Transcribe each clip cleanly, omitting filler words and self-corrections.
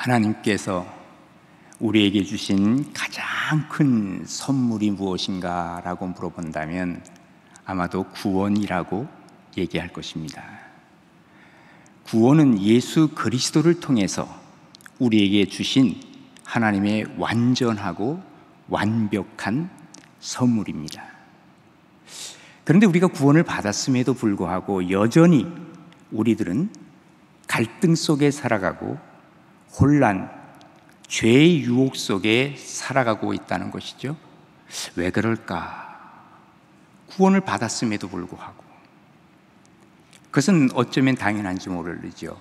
하나님께서 우리에게 주신 가장 큰 선물이 무엇인가 라고 물어본다면 아마도 구원이라고 얘기할 것입니다. 구원은 예수 그리스도를 통해서 우리에게 주신 하나님의 완전하고 완벽한 선물입니다. 그런데 우리가 구원을 받았음에도 불구하고 여전히 우리들은 갈등 속에 살아가고 혼란, 죄의 유혹 속에 살아가고 있다는 것이죠. 왜 그럴까? 구원을 받았음에도 불구하고. 그것은 어쩌면 당연한지 모르죠.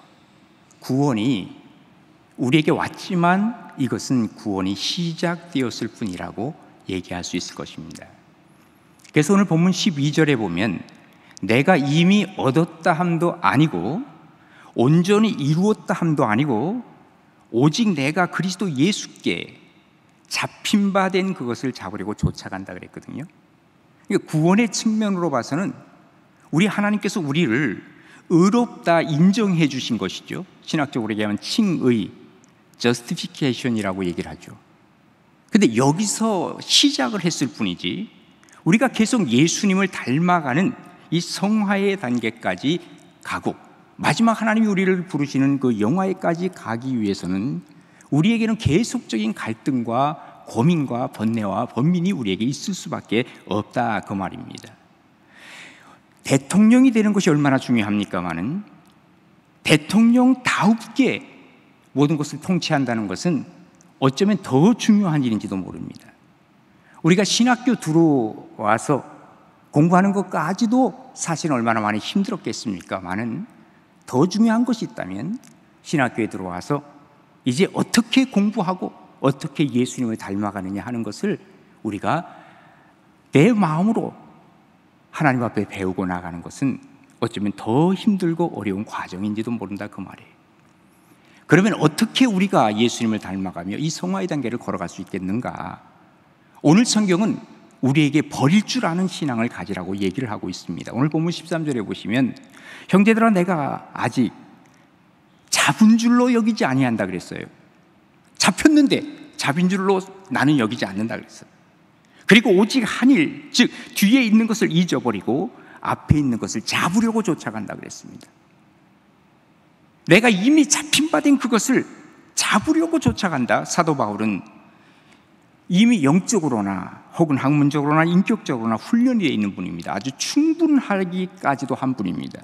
구원이 우리에게 왔지만 이것은 구원이 시작되었을 뿐이라고 얘기할 수 있을 것입니다. 그래서 오늘 본문 12절에 보면 내가 이미 얻었다 함도 아니고 온전히 이루었다 함도 아니고 오직 내가 그리스도 예수께 잡힌 바 된 그것을 잡으려고 쫓아간다 그랬거든요. 그러니까 구원의 측면으로 봐서는 우리 하나님께서 우리를 의롭다 인정해 주신 것이죠. 신학적으로 얘기하면 칭의, justification이라고 얘기를 하죠. 근데 여기서 시작을 했을 뿐이지 우리가 계속 예수님을 닮아가는 이 성화의 단계까지 가고 마지막 하나님이 우리를 부르시는 그 영화에까지 가기 위해서는 우리에게는 계속적인 갈등과 고민과 번뇌와 번민이 우리에게 있을 수밖에 없다 그 말입니다. 대통령이 되는 것이 얼마나 중요합니까마는 대통령다우게 모든 것을 통치한다는 것은 어쩌면 더 중요한 일인지도 모릅니다. 우리가 신학교 들어와서 공부하는 것까지도 사실 얼마나 많이 힘들었겠습니까마는 더 중요한 것이 있다면 신학교에 들어와서 이제 어떻게 공부하고 어떻게 예수님을 닮아가느냐 하는 것을 우리가 내 마음으로 하나님 앞에 배우고 나가는 것은 어쩌면 더 힘들고 어려운 과정인지도 모른다 그 말이에요. 그러면 어떻게 우리가 예수님을 닮아가며 이 성화의 단계를 걸어갈 수 있겠는가? 오늘 성경은 우리에게 버릴 줄 아는 신앙을 가지라고 얘기를 하고 있습니다. 오늘 본문 13절에 보시면 형제들아 내가 아직 잡은 줄로 여기지 아니한다 그랬어요. 잡혔는데 잡인 줄로 나는 여기지 않는다 그랬어요. 그리고 오직 한 일, 즉 뒤에 있는 것을 잊어버리고 앞에 있는 것을 잡으려고 쫓아간다 그랬습니다. 내가 이미 잡힌 바 된 그것을 잡으려고 쫓아간다. 사도 바울은 이미 영적으로나 혹은 학문적으로나 인격적으로나 훈련이 되어 있는 분입니다. 아주 충분하기까지도 한 분입니다.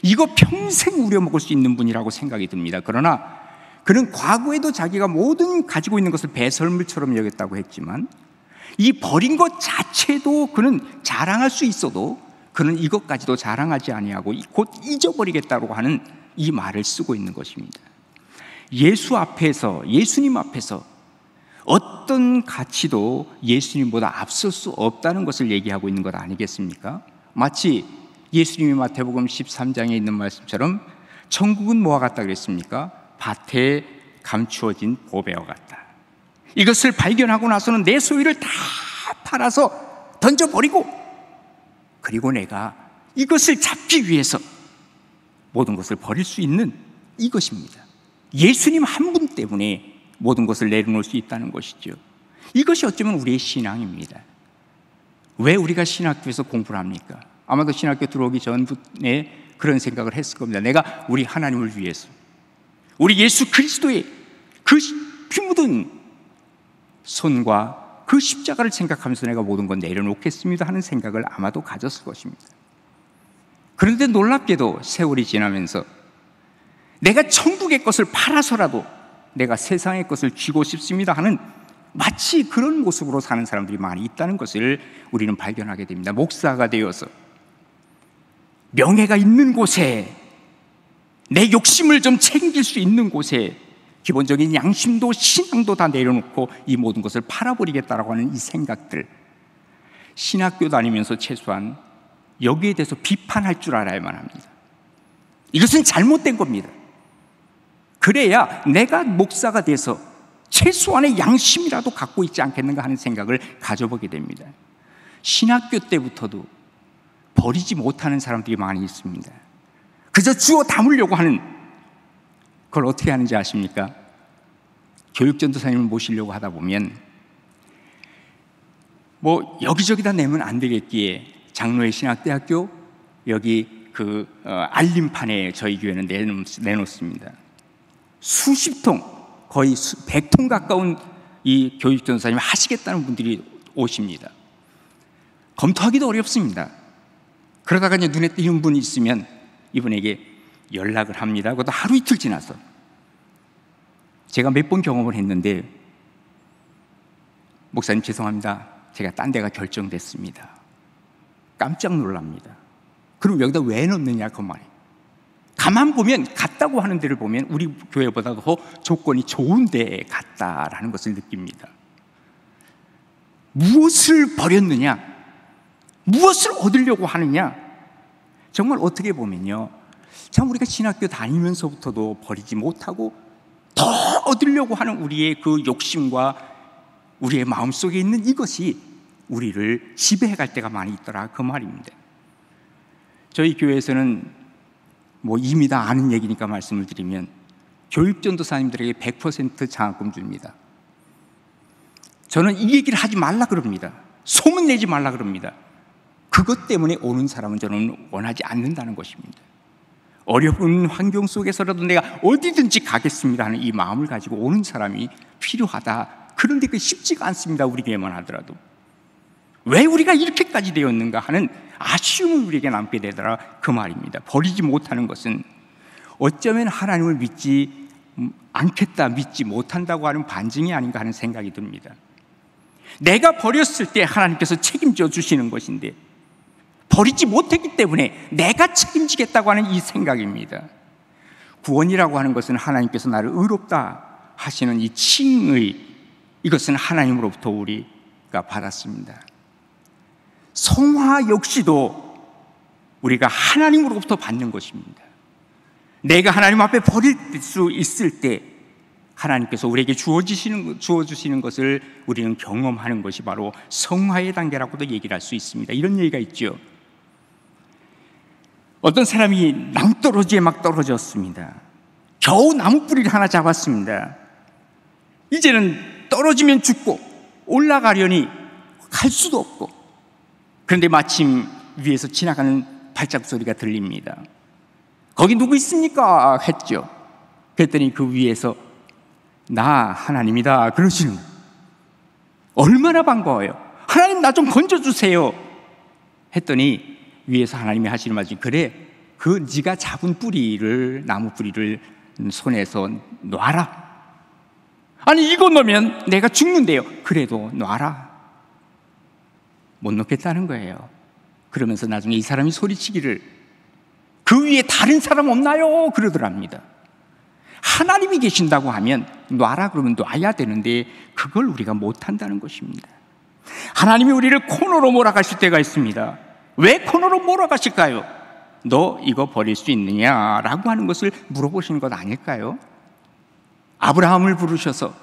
이거 평생 우려먹을 수 있는 분이라고 생각이 듭니다. 그러나 그는 과거에도 자기가 모든 가지고 있는 것을 배설물처럼 여겼다고 했지만 이 버린 것 자체도 그는 자랑할 수 있어도 그는 이것까지도 자랑하지 아니하고 곧 잊어버리겠다고 하는 이 말을 쓰고 있는 것입니다. 예수님 앞에서 어떤 가치도 예수님보다 앞설 수 없다는 것을 얘기하고 있는 것 아니겠습니까? 마치 예수님이 마태복음 13장에 있는 말씀처럼 천국은 뭐와 같다 그랬습니까? 밭에 감추어진 보배와 같다. 이것을 발견하고 나서는 내 소유를 다 팔아서 던져버리고 그리고 내가 이것을 잡기 위해서 모든 것을 버릴 수 있는 이것입니다. 예수님 한 분 때문에 모든 것을 내려놓을 수 있다는 것이죠. 이것이 어쩌면 우리의 신앙입니다. 왜 우리가 신학교에서 공부를 합니까? 아마도 신학교 들어오기 전에 그런 생각을 했을 겁니다. 내가 우리 하나님을 위해서 우리 예수 그리스도의 그 피 묻은 손과 그 십자가를 생각하면서 내가 모든 건 내려놓겠습니다 하는 생각을 아마도 가졌을 것입니다. 그런데 놀랍게도 세월이 지나면서 내가 천국의 것을 팔아서라도 내가 세상의 것을 쥐고 싶습니다 하는 마치 그런 모습으로 사는 사람들이 많이 있다는 것을 우리는 발견하게 됩니다. 목사가 되어서 명예가 있는 곳에 내 욕심을 좀 챙길 수 있는 곳에 기본적인 양심도 신앙도 다 내려놓고 이 모든 것을 팔아버리겠다라고 하는 이 생각들, 신학교 다니면서 최소한 여기에 대해서 비판할 줄 알아야만 합니다. 이것은 잘못된 겁니다. 그래야 내가 목사가 돼서 최소한의 양심이라도 갖고 있지 않겠는가 하는 생각을 가져보게 됩니다. 신학교 때부터도 버리지 못하는 사람들이 많이 있습니다. 그저 주워 담으려고 하는, 그걸 어떻게 하는지 아십니까? 교육전도사님을 모시려고 하다 보면 뭐 여기저기다 내면 안 되겠기에 장로의 신학대학교 여기 알림판에 저희 교회는 내놓습니다. 수십 통, 거의 100통 가까운 이 교육전도사님 하시겠다는 분들이 오십니다. 검토하기도 어렵습니다. 그러다가 이제 눈에 띄는 분이 있으면 이분에게 연락을 합니다. 그것도 하루 이틀 지나서. 제가 몇 번 경험을 했는데, 목사님 죄송합니다. 제가 딴 데가 결정됐습니다. 깜짝 놀랍니다. 그럼 여기다 왜 넣느냐 그 말이에요. 가만 보면 갔다고 하는 데를 보면 우리 교회보다 더 조건이 좋은 데에 갔다라는 것을 느낍니다. 무엇을 버렸느냐, 무엇을 얻으려고 하느냐. 정말 어떻게 보면요, 참 우리가 신학교 다니면서부터도 버리지 못하고 더 얻으려고 하는 우리의 그 욕심과 우리의 마음속에 있는 이것이 우리를 지배해갈 때가 많이 있더라 그 말입니다. 저희 교회에서는 뭐 이미 다 아는 얘기니까 말씀을 드리면 교육전도사님들에게 100% 장학금 줍니다. 저는 이 얘기를 하지 말라 그럽니다. 소문내지 말라 그럽니다. 그것 때문에 오는 사람은 저는 원하지 않는다는 것입니다. 어려운 환경 속에서라도 내가 어디든지 가겠습니다 하는 이 마음을 가지고 오는 사람이 필요하다. 그런데 그게 쉽지가 않습니다. 우리 교회만 하더라도. 왜 우리가 이렇게까지 되었는가 하는 아쉬움을 우리에게 남게 되더라 그 말입니다. 버리지 못하는 것은 어쩌면 하나님을 믿지 않겠다, 믿지 못한다고 하는 반증이 아닌가 하는 생각이 듭니다. 내가 버렸을 때 하나님께서 책임져 주시는 것인데 버리지 못했기 때문에 내가 책임지겠다고 하는 이 생각입니다. 구원이라고 하는 것은 하나님께서 나를 의롭다 하시는 이 칭의, 이것은 하나님으로부터 우리가 받았습니다. 성화 역시도 우리가 하나님으로부터 받는 것입니다. 내가 하나님 앞에 버릴 수 있을 때 하나님께서 우리에게 주어주시는 것을 우리는 경험하는 것이 바로 성화의 단계라고도 얘기를 할 수 있습니다. 이런 얘기가 있죠. 어떤 사람이 낭떠러지에 막 떨어졌습니다. 겨우 나무 뿌리를 하나 잡았습니다. 이제는 떨어지면 죽고 올라가려니 갈 수도 없고, 그런데 마침 위에서 지나가는 발자국 소리가 들립니다. 거기 누구 있습니까? 했죠. 그랬더니 그 위에서 나 하나님이다 그러시는 거예요. 얼마나 반가워요. 하나님 나 좀 건져주세요 했더니 위에서 하나님이 하시는 말씀이, 그래, 그 네가 잡은 뿌리를, 나무 뿌리를 손에서 놔라. 아니 이거 놓으면 내가 죽는데요. 그래도 놔라. 못 놓겠다는 거예요. 그러면서 나중에 이 사람이 소리치기를, 그 위에 다른 사람 없나요? 그러더랍니다. 하나님이 계신다고 하면 놔라 그러면 놔야 되는데 그걸 우리가 못한다는 것입니다. 하나님이 우리를 코너로 몰아가실 때가 있습니다. 왜 코너로 몰아가실까요? 너 이거 버릴 수 있느냐라고 하는 것을 물어보시는 것 아닐까요? 아브라함을 부르셔서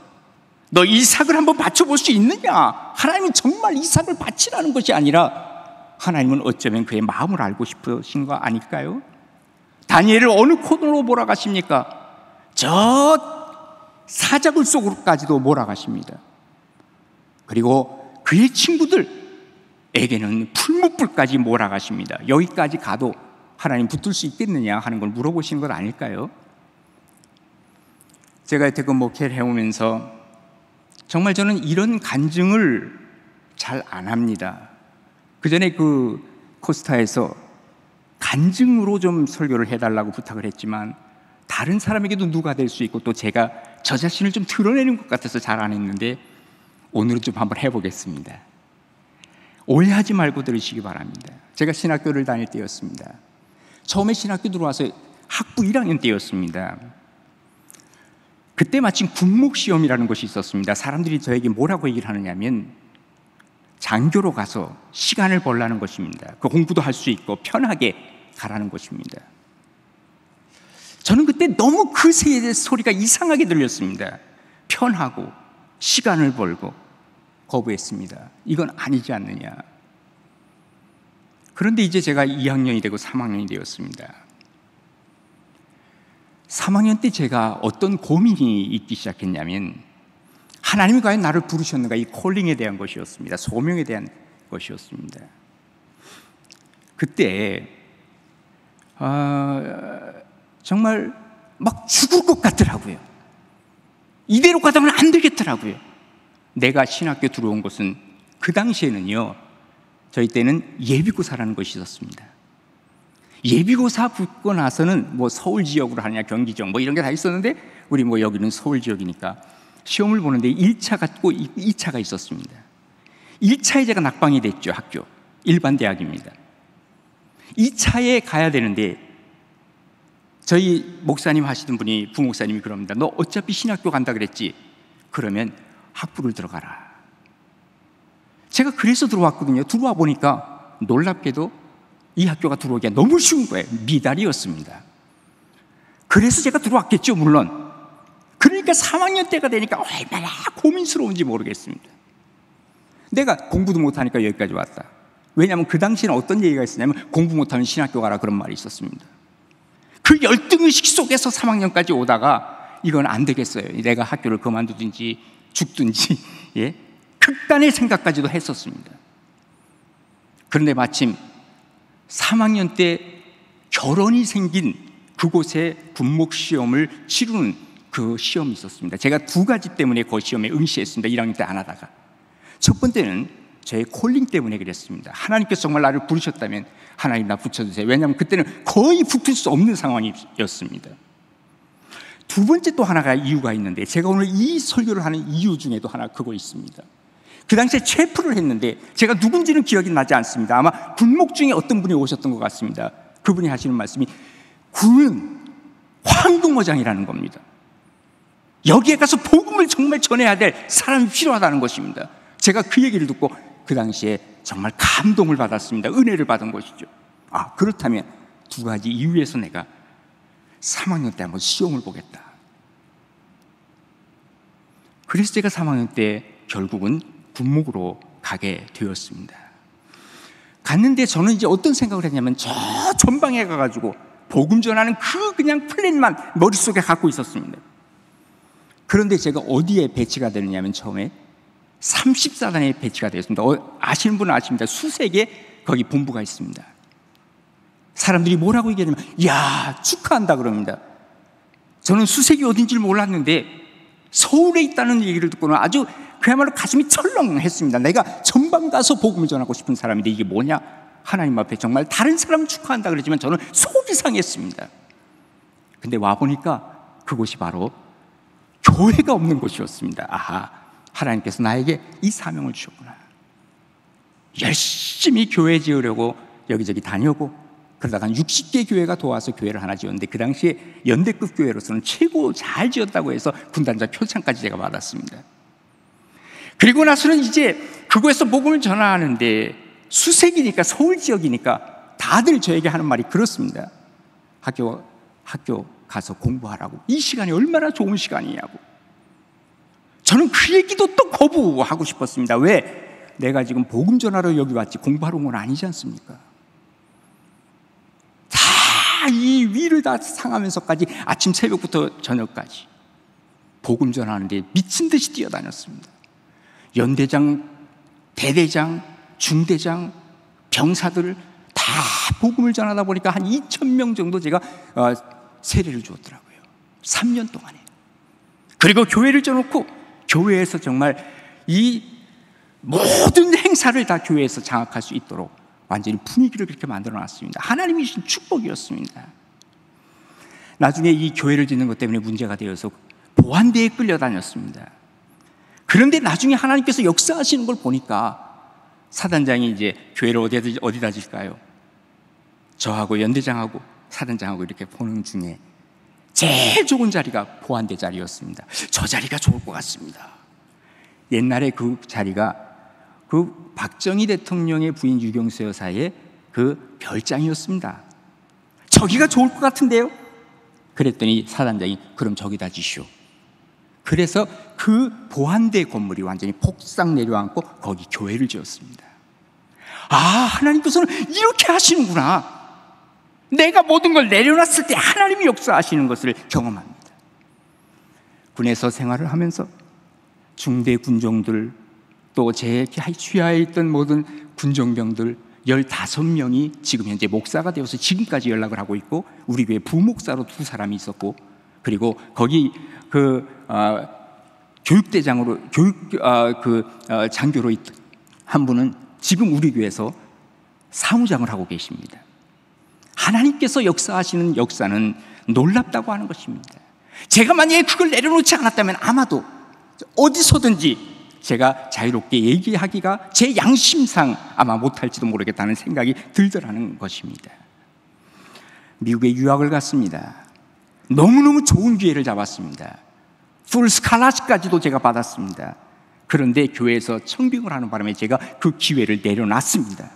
너 이삭을 한번 바쳐볼 수 있느냐? 하나님은 정말 이삭을 바치라는 것이 아니라 하나님은 어쩌면 그의 마음을 알고 싶으신 거 아닐까요? 다니엘을 어느 코너로 몰아가십니까? 저 사자굴 속으로까지도 몰아가십니다. 그리고 그의 친구들에게는 풀무불까지 몰아가십니다. 여기까지 가도 하나님 붙들 수 있겠느냐 하는 걸 물어보시는 것 아닐까요? 제가 여태껏 목회를 해오면서 정말 저는 이런 간증을 잘 안 합니다. 그 전에 그 코스타에서 간증으로 좀 설교를 해달라고 부탁을 했지만 다른 사람에게도 누가 될 수 있고 또 제가 저 자신을 좀 드러내는 것 같아서 잘 안 했는데 오늘은 좀 한번 해보겠습니다. 오해하지 말고 들으시기 바랍니다. 제가 신학교를 다닐 때였습니다. 처음에 신학교 들어와서 학부 1학년 때였습니다. 그때 마침 국목시험이라는 것이 있었습니다. 사람들이 저에게 뭐라고 얘기를 하느냐면 장교로 가서 시간을 벌라는 것입니다. 그 공부도 할 수 있고 편하게 가라는 것입니다. 저는 그때 너무 그 소리가 이상하게 들렸습니다. 편하고 시간을 벌고 거부했습니다. 이건 아니지 않느냐. 그런데 이제 제가 2학년이 되고 3학년이 되었습니다. 3학년 때 제가 어떤 고민이 있기 시작했냐면 하나님이 과연 나를 부르셨는가, 이 콜링에 대한 것이었습니다. 소명에 대한 것이었습니다. 그때 정말 막 죽을 것 같더라고요. 이대로 가다면 안 되겠더라고요. 내가 신학교 들어온 것은 그 당시에는요, 저희 때는 예비고사라는 것이 있었습니다. 예비고사 붙고 나서는 뭐 서울 지역으로 하느냐 경기 지역 뭐 이런 게 다 있었는데, 우리 뭐 여기는 서울 지역이니까 시험을 보는데 1차가 있고 2차가 있었습니다. 1차에 제가 낙방이 됐죠. 학교 일반 대학입니다. 2차에 가야 되는데 저희 목사님 하시던 분이, 부목사님이 그럽니다. 너 어차피 신학교 간다 그랬지? 그러면 학부를 들어가라. 제가 그래서 들어왔거든요. 들어와 보니까 놀랍게도 이 학교가 들어오기가 너무 쉬운 거예요. 미달이었습니다. 그래서 제가 들어왔겠죠, 물론. 그러니까 3학년 때가 되니까 얼마나 고민스러운지 모르겠습니다. 내가 공부도 못하니까 여기까지 왔다. 왜냐하면 그 당시에는 어떤 얘기가 있었냐면, 공부 못하면 신학교 가라, 그런 말이 있었습니다. 그 열등의식 속에서 3학년까지 오다가 이건 안 되겠어요, 내가 학교를 그만두든지 죽든지, 예? 극단의 생각까지도 했었습니다. 그런데 마침 3학년 때 결혼이 생긴 그곳에 군목시험을 치르는 그 시험이 있었습니다. 제가 두 가지 때문에 그 시험에 응시했습니다. 1학년 때 안 하다가. 첫 번째는 저의 콜링 때문에 그랬습니다. 하나님께서 정말 나를 부르셨다면 하나님 나 붙여주세요. 왜냐하면 그때는 거의 붙을 수 없는 상황이었습니다. 두 번째 또 하나가 이유가 있는데, 제가 오늘 이 설교를 하는 이유 중에도 하나 그거 있습니다. 그 당시에 체프를 했는데 제가 누군지는 기억이 나지 않습니다. 아마 군목 중에 어떤 분이 오셨던 것 같습니다. 그분이 하시는 말씀이, 군은 황금어장이라는 겁니다. 여기에 가서 복음을 정말 전해야 될 사람이 필요하다는 것입니다. 제가 그 얘기를 듣고 그 당시에 정말 감동을 받았습니다. 은혜를 받은 것이죠. 그렇다면 두 가지 이유에서 내가 3학년 때 한번 시험을 보겠다. 그래서 제가 3학년 때 결국은 군목으로 가게 되었습니다. 갔는데 저는 이제 어떤 생각을 했냐면, 저 전방에 가가지고 복음 전하는 그 그냥 플랜만 머릿속에 갖고 있었습니다. 그런데 제가 어디에 배치가 되느냐면, 처음에 34단에 배치가 되었습니다. 아시는 분은 아십니다. 수색에 거기 본부가 있습니다. 사람들이 뭐라고 얘기하냐면, 야, 축하한다 그럽니다. 저는 수색이 어딘지 몰랐는데 서울에 있다는 얘기를 듣고는 아주 그야말로 가슴이 철렁했습니다. 내가 전방 가서 복음을 전하고 싶은 사람인데 이게 뭐냐? 하나님 앞에 정말 다른 사람은 축하한다 그러지만 저는 속이 상했습니다. 근데 와보니까 그곳이 바로 교회가 없는 곳이었습니다. 하나님께서 나에게 이 사명을 주셨구나. 열심히 교회 지으려고 여기저기 다녀고, 그러다가 60개 교회가 도와서 교회를 하나 지었는데, 그 당시에 연대급 교회로서는 최고 잘 지었다고 해서 군단장 표창까지 제가 받았습니다. 그리고 나서는 이제 그곳에서 복음을 전하는데, 수색이니까, 서울 지역이니까 다들 저에게 하는 말이 그렇습니다. 학교 가서 공부하라고. 이 시간이 얼마나 좋은 시간이냐고. 저는 그 얘기도 또 거부하고 싶었습니다. 왜? 내가 지금 복음 전하러 여기 왔지 공부하러 온 건 아니지 않습니까? 다 이 위를 다 상하면서까지 아침 새벽부터 저녁까지 복음 전하는데 미친 듯이 뛰어다녔습니다. 연대장, 대대장, 중대장, 병사들을 다 복음을 전하다 보니까 한 2,000명 정도 제가 세례를 주었더라고요. 3년 동안에. 그리고 교회를 져놓고 교회에서 정말 이 모든 행사를 다 교회에서 장악할 수 있도록 완전히 분위기를 그렇게 만들어 놨습니다. 하나님이 주신 축복이었습니다. 나중에 이 교회를 짓는 것 때문에 문제가 되어서 보안대에 끌려다녔습니다. 그런데 나중에 하나님께서 역사하시는 걸 보니까 사단장이 이제 교회를 어디다 질까요? 저하고 연대장하고 사단장하고 이렇게 보는 중에 제일 좋은 자리가 보안대 자리였습니다. 저 자리가 좋을 것 같습니다. 옛날에 그 자리가 그 박정희 대통령의 부인 유경수 여사의 그 별장이었습니다. 저기가 좋을 것 같은데요? 그랬더니 사단장이 그럼 저기다 지시오. 그래서 그 보안대 건물이 완전히 폭삭 내려앉고 거기 교회를 지었습니다. 하나님께서는 이렇게 하시는구나. 내가 모든 걸 내려놨을 때 하나님이 역사하시는 것을 경험합니다. 군에서 생활을 하면서 중대 군종들, 또 제 취하에 있던 모든 군정병들 15명이 지금 현재 목사가 되어서 지금까지 연락을 하고 있고, 우리 교회 부목사로 2사람이 있었고, 그리고 거기 교육대장으로 장교로 있던 한 분은 지금 우리 교회에서 사무장을 하고 계십니다. 하나님께서 역사하시는 역사는 놀랍다고 하는 것입니다. 제가 만약에 그걸 내려놓지 않았다면 아마도 어디서든지 제가 자유롭게 얘기하기가 제 양심상 아마 못할지도 모르겠다는 생각이 들더라는 것입니다. 미국에 유학을 갔습니다. 너무너무 좋은 기회를 잡았습니다. 풀 스칼라시까지도 제가 받았습니다. 그런데 교회에서 청빙을 하는 바람에 제가 그 기회를 내려놨습니다.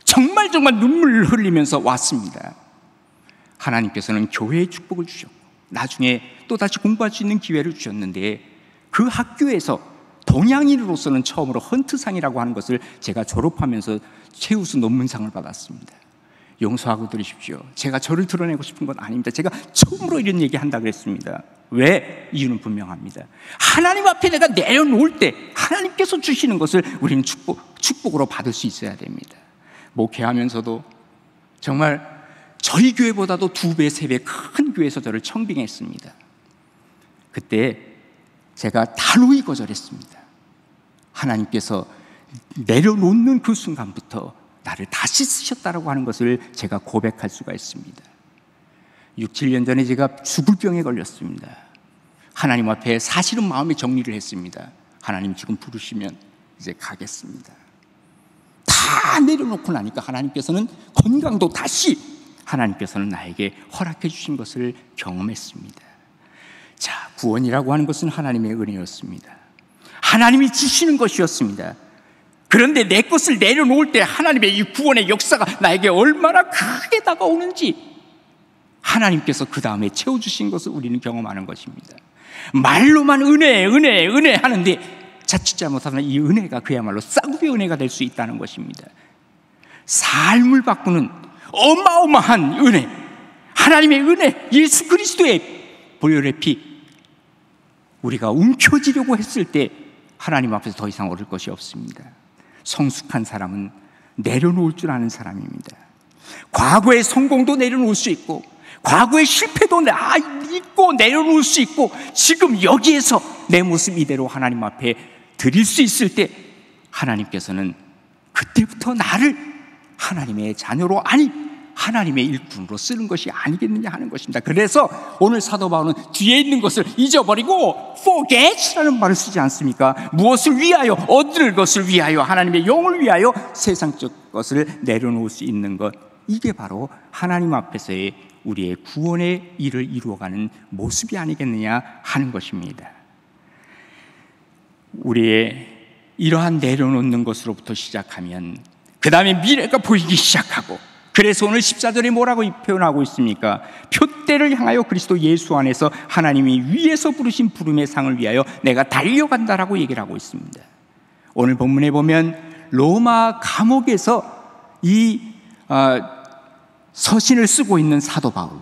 정말 눈물을 흘리면서 왔습니다. 하나님께서는 교회의 축복을 주셨고, 나중에 또다시 공부할 수 있는 기회를 주셨는데, 그 학교에서 동양인으로서는 처음으로 헌트상이라고 하는 것을 제가 졸업하면서 최우수 논문상을 받았습니다. 용서하고 들으십시오. 제가 저를 드러내고 싶은 건 아닙니다. 제가 처음으로 이런 얘기 한다 그랬습니다. 왜? 이유는 분명합니다. 하나님 앞에 내가 내려놓을 때 하나님께서 주시는 것을 우리는 축복으로 받을 수 있어야 됩니다. 목회하면서도 정말 저희 교회보다도 2배, 3배 큰 교회에서 저를 청빙했습니다. 그때 제가 단호히 거절했습니다. 하나님께서 내려놓는 그 순간부터 나를 다시 쓰셨다라고 하는 것을 제가 고백할 수가 있습니다. 6, 7년 전에 제가 죽을 병에 걸렸습니다. 하나님 앞에 사실은 마음의 정리를 했습니다. 하나님 지금 부르시면 이제 가겠습니다. 다 내려놓고 나니까 하나님께서는 건강도 다시 하나님께서는 나에게 허락해 주신 것을 경험했습니다. 자, 구원이라고 하는 것은 하나님의 은혜였습니다. 하나님이 주시는 것이었습니다. 그런데 내 것을 내려놓을 때 하나님의 이 구원의 역사가 나에게 얼마나 크게 다가오는지 하나님께서 그 다음에 채워주신 것을 우리는 경험하는 것입니다. 말로만 은혜 하는데 자칫 잘못하면 이 은혜가 그야말로 쌍두의 은혜가 될 수 있다는 것입니다. 삶을 바꾸는 어마어마한 은혜, 하나님의 은혜, 예수 그리스도의 보혈의 피, 우리가 움켜쥐려고 했을 때 하나님 앞에서 더 이상 얻을 것이 없습니다. 성숙한 사람은 내려놓을 줄 아는 사람입니다. 과거의 성공도 내려놓을 수 있고, 과거의 실패도 잊고 내려놓을 수 있고, 지금 여기에서 내 모습 이대로 하나님 앞에 드릴 수 있을 때 하나님께서는 그때부터 나를 하나님의 자녀로, 아니 하나님의 일꾼으로 쓰는 것이 아니겠느냐 하는 것입니다. 그래서 오늘 사도 바울은 뒤에 있는 것을 잊어버리고 forget라는 말을 쓰지 않습니까? 무엇을 위하여? 얻을 것을 위하여, 하나님의 영을 위하여 세상적 것을 내려놓을 수 있는 것, 이게 바로 하나님 앞에서의 우리의 구원의 일을 이루어가는 모습이 아니겠느냐 하는 것입니다. 우리의 이러한 내려놓는 것으로부터 시작하면 그 다음에 미래가 보이기 시작하고, 그래서 오늘 14절에 뭐라고 표현하고 있습니까? 표대를 향하여 그리스도 예수 안에서 하나님이 위에서 부르신 부름의 상을 위하여 내가 달려간다라고 얘기를 하고 있습니다. 오늘 본문에 보면 로마 감옥에서 이 서신을 쓰고 있는 사도 바울,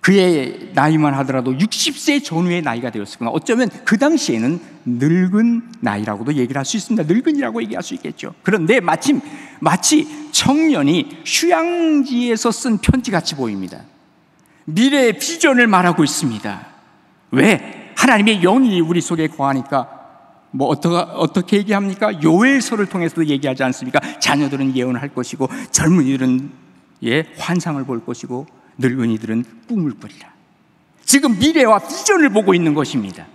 그의 나이만 하더라도 60세 전후의 나이가 되었으나 어쩌면 그 당시에는 늙은 나이라고도 얘기를 할 수 있습니다. 늙은이라고 얘기할 수 있겠죠. 그런데 마치 청년이 휴양지에서 쓴 편지같이 보입니다. 미래의 비전을 말하고 있습니다. 왜? 하나님의 영이 우리 속에 거하니까 어떻게 얘기합니까? 요엘서를 통해서도 얘기하지 않습니까? 자녀들은 예언할 것이고, 젊은이들은 환상을 볼 것이고, 늙은이들은 꿈을 꾸리라. 지금 미래와 비전을 보고 있는 것입니다.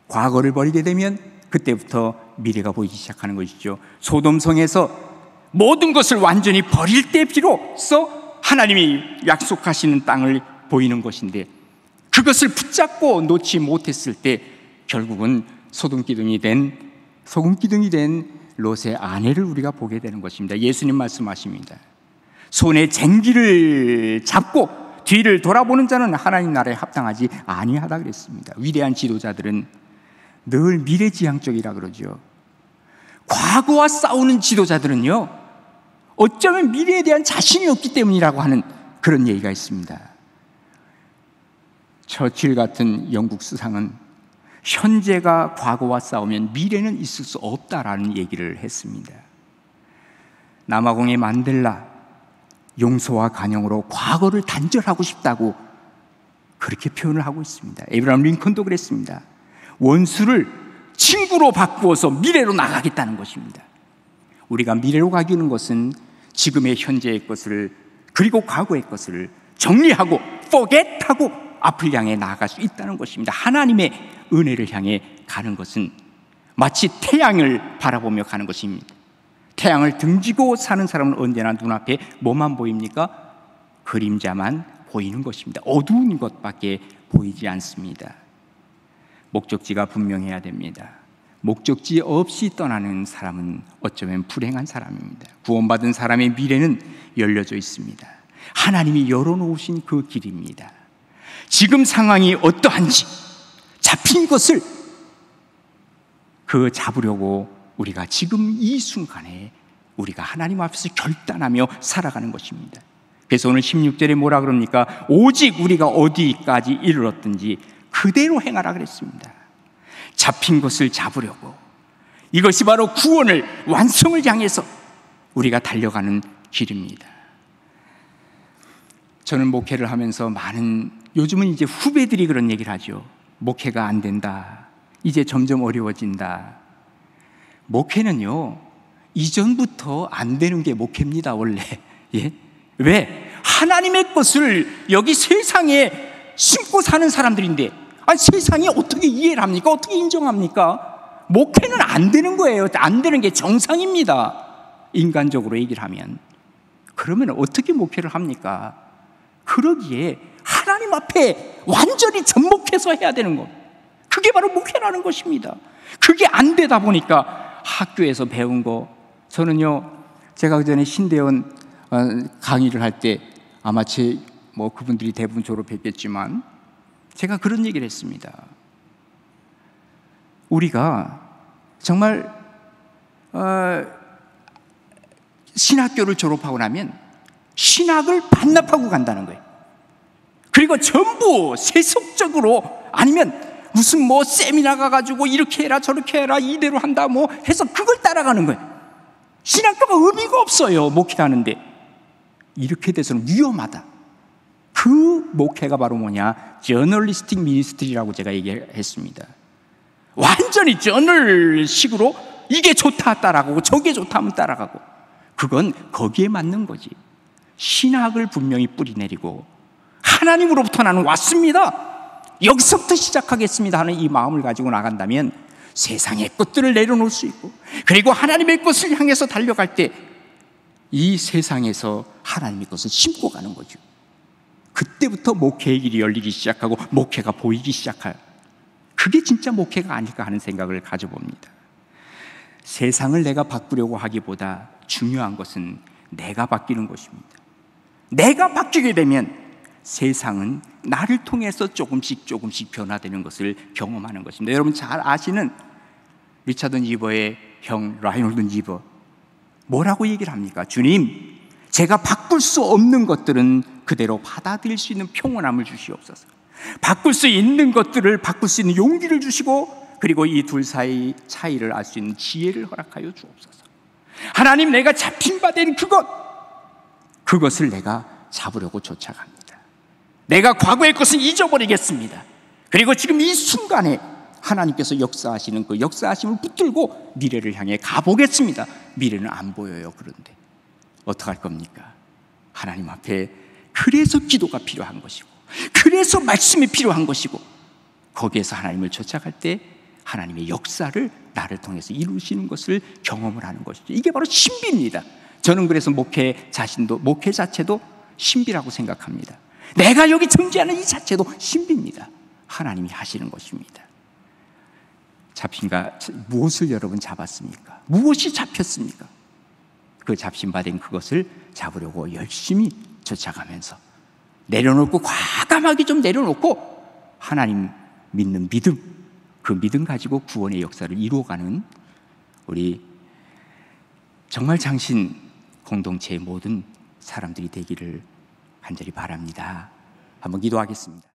과거를 버리게 되면 그때부터 미래가 보이기 시작하는 것이죠. 소돔성에서 모든 것을 완전히 버릴 때 비로소 하나님이 약속하시는 땅을 보이는 것인데, 그것을 붙잡고 놓지 못했을 때 결국은 소금기둥이 된 롯의 아내를 우리가 보게 되는 것입니다. 예수님 말씀하십니다. 손에 쟁기를 잡고 뒤를 돌아보는 자는 하나님 나라에 합당하지 아니하다 그랬습니다. 위대한 지도자들은 늘 미래지향적이라 그러죠. 과거와 싸우는 지도자들은요, 어쩌면 미래에 대한 자신이 없기 때문이라고 하는 그런 얘기가 있습니다. 처칠 같은 영국 수상은 현재가 과거와 싸우면 미래는 있을 수 없다라는 얘기를 했습니다. 남아공의 만델라, 용서와 간영으로 과거를 단절하고 싶다고 그렇게 표현을 하고 있습니다. 에이브라함 링컨도 그랬습니다. 원수를 친구로 바꾸어서 미래로 나가겠다는 것입니다. 우리가 미래로 가기는 것은 지금의 현재의 것을, 그리고 과거의 것을 정리하고 forget하고 앞을 향해 나아갈 수 있다는 것입니다. 하나님의 은혜를 향해 가는 것은 마치 태양을 바라보며 가는 것입니다. 태양을 등지고 사는 사람은 언제나 눈앞에 뭐만 보입니까? 그림자만 보이는 것입니다. 어두운 것밖에 보이지 않습니다. 목적지가 분명해야 됩니다. 목적지 없이 떠나는 사람은 어쩌면 불행한 사람입니다. 구원받은 사람의 미래는 열려져 있습니다. 하나님이 열어놓으신 그 길입니다. 지금 상황이 어떠한지 잡힌 것을 잡으려고 우리가 지금 이 순간에 우리가 하나님 앞에서 결단하며 살아가는 것입니다. 그래서 오늘 16절에 뭐라 그럽니까? 오직 우리가 어디까지 이르렀든지 그대로 행하라 그랬습니다. 잡힌 것을 잡으려고, 이것이 바로 구원을, 완성을 향해서 우리가 달려가는 길입니다. 저는 목회를 하면서 요즘은 이제 후배들이 그런 얘기를 하죠. 목회가 안 된다, 이제 점점 어려워진다. 목회는요, 이전부터 안 되는 게 목회입니다, 원래. 예? 왜? 하나님의 것을 여기 세상에 심고 사는 사람들인데, 세상이 어떻게 이해를 합니까? 어떻게 인정합니까? 목회는 안 되는 거예요. 안 되는 게 정상입니다, 인간적으로 얘기를 하면. 그러면 어떻게 목회를 합니까? 그러기에 하나님 앞에 완전히 접목해서 해야 되는 것, 그게 바로 목회라는 것입니다. 그게 안 되다 보니까 학교에서 배운 거, 저는요, 제가 그전에 신대원 강의를 할 때 아마 그분들이 대부분 졸업했겠지만 제가 그런 얘기를 했습니다. 우리가 정말 신학교를 졸업하고 나면 신학을 반납하고 간다는 거예요. 그리고 전부 세속적으로, 아니면 무슨 세미나 가가지고 이렇게 해라 저렇게 해라 이대로 한다 해서 그걸 따라가는 거예요. 신학교가 의미가 없어요, 목회하는데. 이렇게 돼서는 위험하다. 그 목회가 바로 뭐냐? 저널리스틱 미니스트리라고 제가 얘기했습니다. 완전히 저널식으로 이게 좋다 따라가고 저게 좋다 하면 따라가고, 그건 거기에 맞는 거지. 신학을 분명히 뿌리내리고 하나님으로부터 나는 왔습니다, 여기서부터 시작하겠습니다 하는 이 마음을 가지고 나간다면 세상의 것들을 내려놓을 수 있고, 그리고 하나님의 것을 향해서 달려갈 때 이 세상에서 하나님의 것을 심고 가는 거죠. 그때부터 목회의 길이 열리기 시작하고 목회가 보이기 시작해요. 그게 진짜 목회가 아닐까 하는 생각을 가져봅니다. 세상을 내가 바꾸려고 하기보다 중요한 것은 내가 바뀌는 것입니다. 내가 바뀌게 되면 세상은 나를 통해서 조금씩 변화되는 것을 경험하는 것입니다. 여러분 잘 아시는 리차드 니버의 형 라이놀드 니버, 뭐라고 얘기를 합니까? 주님, 제가 바꿀 수 없는 것들은 그대로 받아들일 수 있는 평온함을 주시옵소서. 바꿀 수 있는 것들을 바꿀 수 있는 용기를 주시고, 그리고 이 둘 사이 차이를 알 수 있는 지혜를 허락하여 주옵소서. 하나님, 내가 잡힌 바 된 그것을 내가 잡으려고 쫓아갑니다. 내가 과거의 것은 잊어버리겠습니다. 그리고 지금 이 순간에 하나님께서 역사하시는 그 역사하심을 붙들고 미래를 향해 가보겠습니다. 미래는 안 보여요. 그런데 어떡할 겁니까? 하나님 앞에 그래서 기도가 필요한 것이고, 그래서 말씀이 필요한 것이고, 거기에서 하나님을 쫓아갈 때 하나님의 역사를 나를 통해서 이루시는 것을 경험을 하는 것이죠. 이게 바로 신비입니다. 저는 그래서 목회 자체도 신비라고 생각합니다. 내가 여기 존재하는 이 자체도 신비입니다. 하나님이 하시는 것입니다. 무엇을 여러분 잡았습니까? 무엇이 잡혔습니까? 그 잡힌 바 된 그것을 잡으려고 열심히 쫓아가면서 내려놓고, 과감하게 좀 내려놓고 하나님 믿는 믿음, 그 믿음 가지고 구원의 역사를 이루어가는 우리 정말 장신 공동체의 모든 사람들이 되기를 간절히 바랍니다. 한번 기도하겠습니다.